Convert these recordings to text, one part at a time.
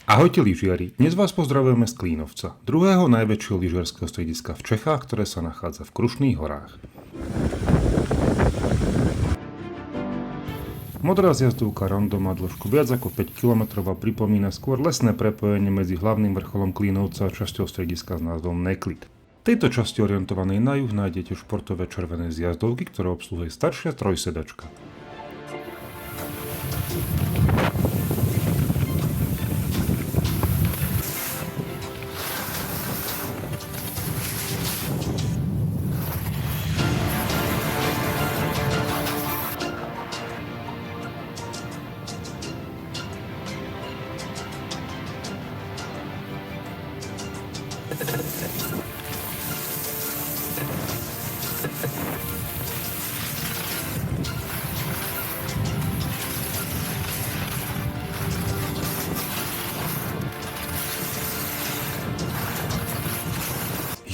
Ahojte lyžiari, dnes vás pozdravujeme z Klínovca, druhého najväčšieho lyžiarskeho strediska v Čechách, ktoré sa nachádza v Krušných horách. Modrá zjazdovka Rando má dĺžku viac ako 5 km a pripomína skôr lesné prepojenie medzi hlavným vrcholom Klínovca a časťou strediska s názvom Neklid. V tejto časti orientovanej na juh nájdete športové červené zjazdovky, ktoré obsluhuje staršia trojsedačka.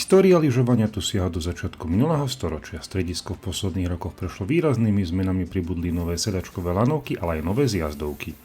História lyžovania tu siaha do začiatku minulého storočia. Stredisko v posledných rokoch prešlo výraznými zmenami, pribudli nové sedačkové lanovky, ale aj nové zjazdovky.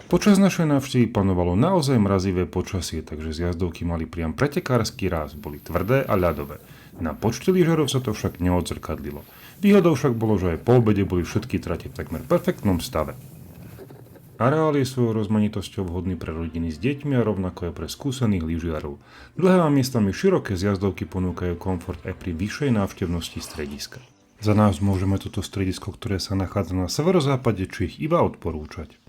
Počas našej návštevy panovalo naozaj mrazivé počasie, takže zjazdovky mali priam pretekársky ráz, boli tvrdé a ľadové. Na počte lyžiarov sa to však neodzrkadlilo. Výhodou však bolo, že aj po obede boli všetky trate v takmer perfektnom stave. Areál je svojou rozmanitosťou vhodný pre rodiny s deťmi a rovnako aj pre skúsených lyžiarov. Dlhé a miestami široké zjazdovky ponúkajú komfort aj pri vyššej návštevnosti strediska. Za nás môžeme toto stredisko, ktoré sa nachádza na severozápade Čech, iba odporúčať.